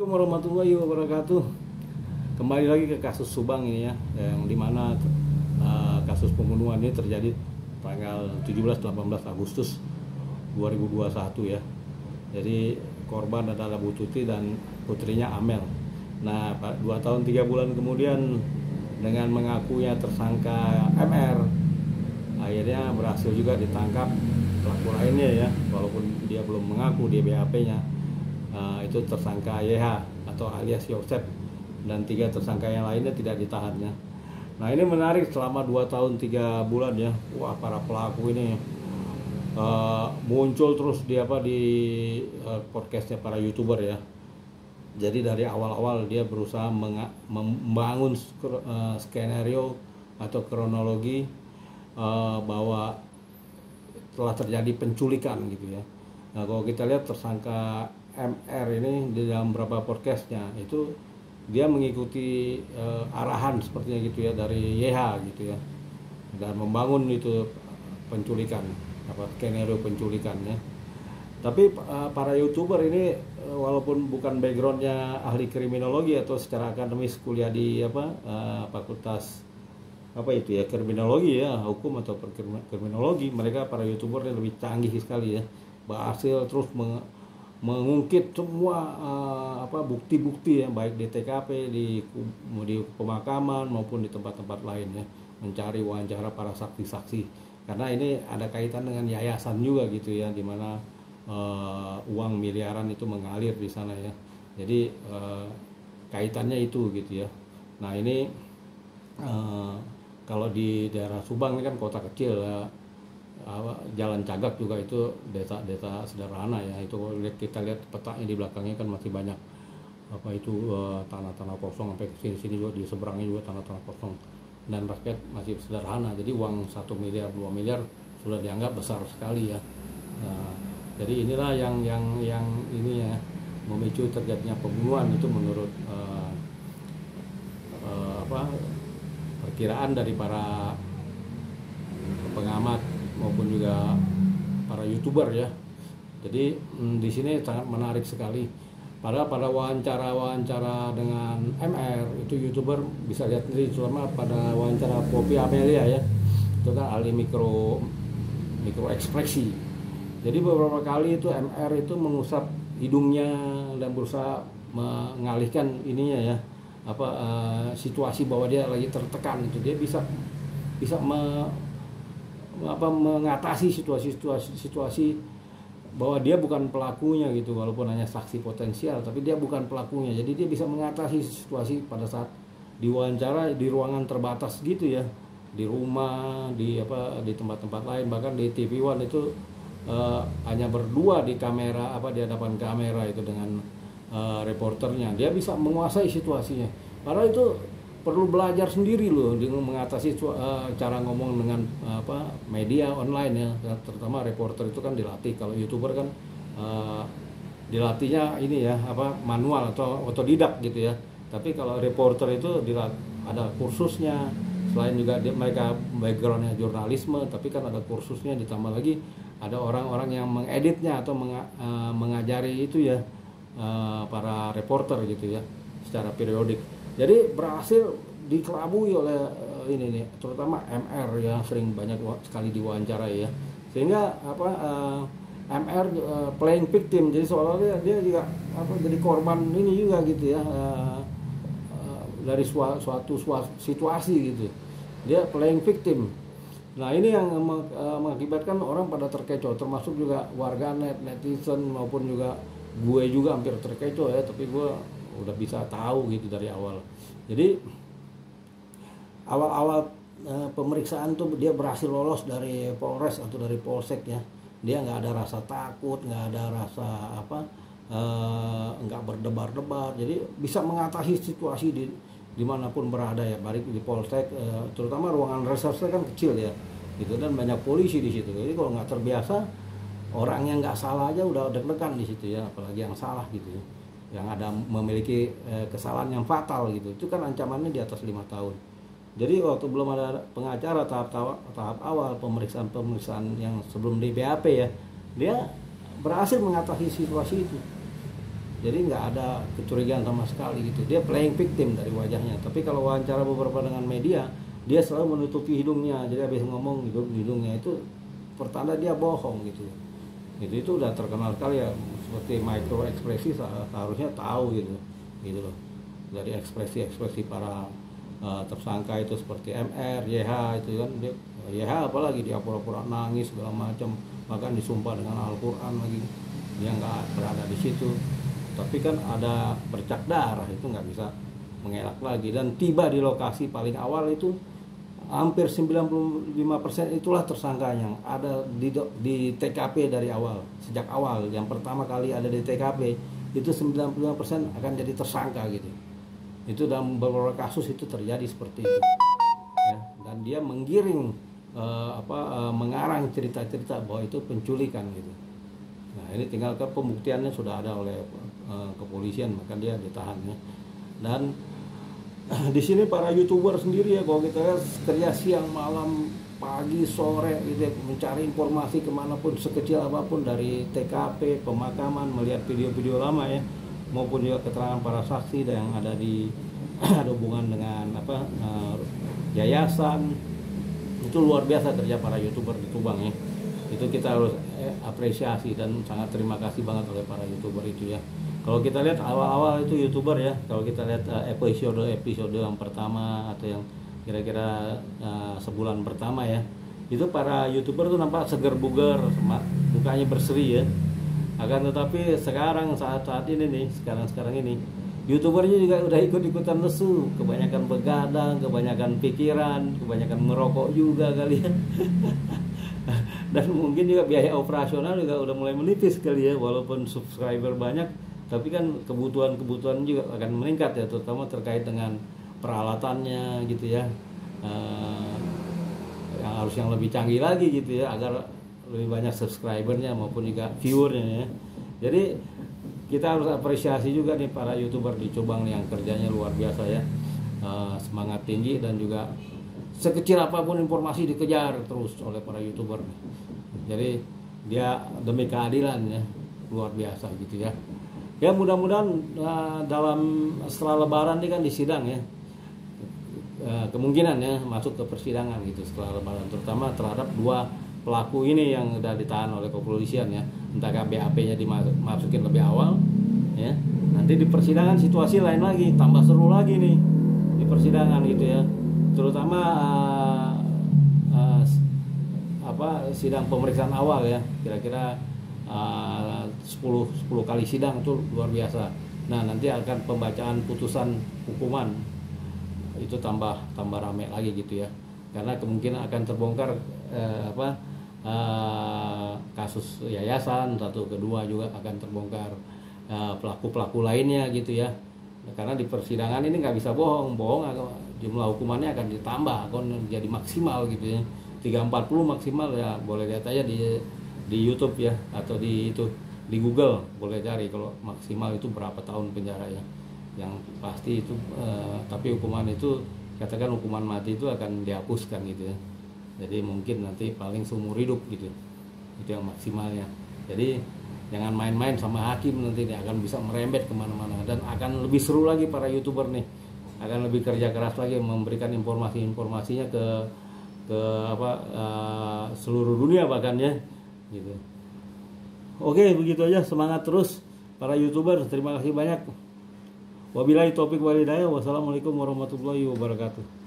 Assalamualaikum warahmatullahi wabarakatuh. Kembali lagi ke kasus Subang ini ya, yang dimana kasus pembunuhan ini terjadi tanggal 17-18 Agustus 2021 ya. Jadi korban adalah Bu Tuti dan putrinya Amel. Nah, 2 tahun 3 bulan kemudian dengan mengakunya tersangka MR, akhirnya berhasil juga ditangkap pelaku lainnya ya, walaupun dia belum mengaku di BAP-nya. Itu tersangka YH atau alias Yosep, dan 3 tersangka yang lainnya tidak ditahannya. Nah, ini menarik, selama 2 tahun 3 bulan ya, wah, para pelaku ini muncul terus di podcastnya para YouTuber ya. Jadi dari awal-awal dia berusaha membangun skenario atau kronologi bahwa telah terjadi penculikan gitu ya. Nah, kalau kita lihat tersangka MR ini di dalam beberapa podcastnya itu dia mengikuti arahan sepertinya gitu ya dari YH gitu ya, dan membangun itu penculikan, skenario penculikannya. Tapi para YouTuber ini walaupun bukan backgroundnya ahli kriminologi atau secara akademis kuliah di fakultas kriminologi ya, hukum atau kriminologi, mereka para YouTuber yang lebih canggih sekali ya, berhasil terus mengungkit semua bukti-bukti ya, baik di TKP, di pemakaman maupun di tempat-tempat lain ya, mencari wawancara para saksi-saksi, karena ini ada kaitan dengan yayasan juga gitu ya, dimana uang miliaran itu mengalir di sana ya. Jadi kaitannya itu gitu ya. Nah, ini kalau di daerah Subang ini kan kota kecil ya, Jalan Cagak juga itu desa sederhana ya. Itu kita lihat petanya di belakangnya kan masih banyak tanah-tanah kosong, sampai ke sini juga di seberangnya juga tanah-tanah kosong, dan rakyat masih sederhana. Jadi uang 1 miliar 2 miliar sudah dianggap besar sekali ya. Nah, jadi inilah yang ini ya, memicu terjadinya pembunuhan itu menurut perkiraan dari para pengamat maupun juga para YouTuber ya. Jadi di sini sangat menarik sekali. Pada wawancara dengan MR itu YouTuber bisa lihat sendiri, selama pada wawancara Poppy Amelia ya, itu kan ahli mikro ekspresi. Jadi beberapa kali itu MR itu mengusap hidungnya dan berusaha mengalihkan ininya ya, situasi bahwa dia lagi tertekan. Itu dia bisa mengatasi situasi bahwa dia bukan pelakunya gitu, walaupun hanya saksi potensial, tapi dia bukan pelakunya. Jadi dia bisa mengatasi situasi pada saat diwawancara di ruangan terbatas gitu ya, di rumah, di tempat-tempat lain, bahkan di TV One itu hanya berdua di kamera, di hadapan kamera itu dengan reporternya. Dia bisa menguasai situasinya. Padahal itu perlu belajar sendiri loh, dengan mengatasi cara ngomong dengan media online ya. Terutama reporter itu kan dilatih. Kalau YouTuber kan dilatihnya ini ya, manual atau otodidak gitu ya. Tapi kalau reporter itu ada kursusnya. Selain juga mereka backgroundnya jurnalisme, tapi kan ada kursusnya, ditambah lagi ada orang-orang yang mengeditnya atau mengajari itu ya, para reporter gitu ya, secara periodik. Jadi berhasil dikelabui oleh ini nih, terutama MR ya, sering banyak sekali diwawancarai ya, sehingga MR playing victim. Jadi seolah-olah dia juga jadi korban ini juga gitu ya, dari suatu situasi gitu, dia playing victim. Nah, ini yang mengakibatkan orang pada terkecoh, termasuk juga warganet, netizen, maupun juga gue juga hampir terkecoh ya, tapi gue udah bisa tahu gitu dari awal. Jadi awal-awal pemeriksaan tuh dia berhasil lolos dari Polres atau dari Polsek ya. Dia nggak ada rasa takut, nggak ada rasa nggak berdebar-debar. Jadi bisa mengatasi situasi dimanapun berada ya, balik di Polsek, terutama ruangan reserse kan kecil ya gitu, dan banyak polisi di situ. Jadi kalau nggak terbiasa, orang yang nggak salah aja udah deg-degan di situ ya, apalagi yang salah gitu ya, yang ada memiliki kesalahan yang fatal gitu. Itu kan ancamannya di atas 5 tahun. Jadi waktu belum ada pengacara, tahap awal pemeriksaan yang sebelum di BAP ya, dia berhasil mengatasi situasi itu. jadi nggak ada kecurigaan sama sekali gitu. Dia playing victim dari wajahnya. Tapi kalau wawancara beberapa dengan media, dia selalu menutupi hidungnya. Jadi habis ngomong hidungnya itu pertanda dia bohong gitu. Itu udah terkenal sekali ya. Seperti micro ekspresi seharusnya tahu gitu loh. Dari ekspresi para tersangka itu seperti MR, YH itu kan, dia YH apalagi dia pura-pura nangis segala macam, bahkan disumpah dengan Al-Quran lagi, dia nggak berada di situ. Tapi kan ada bercak darah, itu nggak bisa mengelak lagi. Dan tiba di lokasi paling awal itu hampir 95% itulah tersangkanya ada di TKP dari awal. Sejak awal yang pertama kali ada di TKP itu 95% akan jadi tersangka gitu. Itu dalam beberapa kasus itu terjadi seperti itu ya. Dan dia menggiring mengarang cerita-cerita bahwa itu penculikan gitu. Nah ini tinggal ke pembuktiannya sudah ada oleh kepolisian, maka dia ditahan ya. Dan di sini para YouTuber sendiri ya, kalau kita lihat kerja siang malam pagi sore gitu ya, mencari informasi kemanapun sekecil apapun, dari TKP, pemakaman, melihat video-video lama ya, maupun juga keterangan para saksi yang ada di ada hubungan dengan yayasan. Itu luar biasa kerja para YouTuber di Tuban ya. Itu kita harus apresiasi dan sangat terima kasih banget oleh para YouTuber itu ya. Kalau kita lihat awal-awal itu YouTuber ya, kalau kita lihat episode yang pertama atau yang kira-kira sebulan pertama ya, itu para YouTuber tuh nampak seger bugar, mukanya berseri ya. Akan tetapi sekarang saat ini nih, sekarang ini YouTubernya juga udah ikut-ikutan lesu, kebanyakan begadang, kebanyakan pikiran, kebanyakan merokok juga kali ya. Dan mungkin juga biaya operasional juga udah mulai menipis kali ya, walaupun subscriber banyak, tapi kan kebutuhan juga akan meningkat ya, terutama terkait dengan peralatannya gitu ya, yang lebih canggih lagi gitu ya, agar lebih banyak subscribernya maupun juga viewernya ya. Jadi kita harus apresiasi juga nih para YouTuber di Jombang yang kerjanya luar biasa ya, semangat tinggi, dan juga sekecil apapun informasi dikejar terus oleh para YouTuber. Jadi dia demi keadilan ya, luar biasa gitu ya. Ya mudah-mudahan setelah Lebaran ini kan disidang ya, kemungkinan ya masuk ke persidangan gitu setelah Lebaran, terutama terhadap dua pelaku ini yang sudah ditahan oleh kepolisian ya. Entah BAP-nya dimasukin lebih awal ya, nanti di persidangan situasi lain lagi, tambah seru lagi nih di persidangan gitu ya, terutama sidang pemeriksaan awal ya, kira-kira 10 kali sidang itu luar biasa. Nah nanti akan pembacaan putusan hukuman itu tambah rame lagi gitu ya, karena kemungkinan akan terbongkar kasus yayasan, satu kedua juga akan terbongkar pelaku-pelaku lainnya gitu ya. Karena di persidangan ini nggak bisa bohong, jumlah hukumannya akan ditambah, akan jadi maksimal gitu ya, 340 maksimal ya. Boleh lihat aja di YouTube ya, atau di Google boleh cari kalau maksimal itu berapa tahun penjara ya, yang pasti itu. Tapi hukuman itu, katakan hukuman mati itu akan dihapuskan gitu ya. Jadi mungkin nanti paling seumur hidup gitu, itu yang maksimalnya. Jadi jangan main-main sama hakim, nanti dia akan bisa merembet kemana-mana, dan akan lebih seru lagi para YouTuber nih, akan lebih kerja keras lagi memberikan informasinya ke seluruh dunia bahkan ya gitu. Oke, begitu aja, semangat terus para YouTuber, terima kasih banyak. Wabillahi taufik walhidayah, wassalamualaikum warahmatullahi wabarakatuh.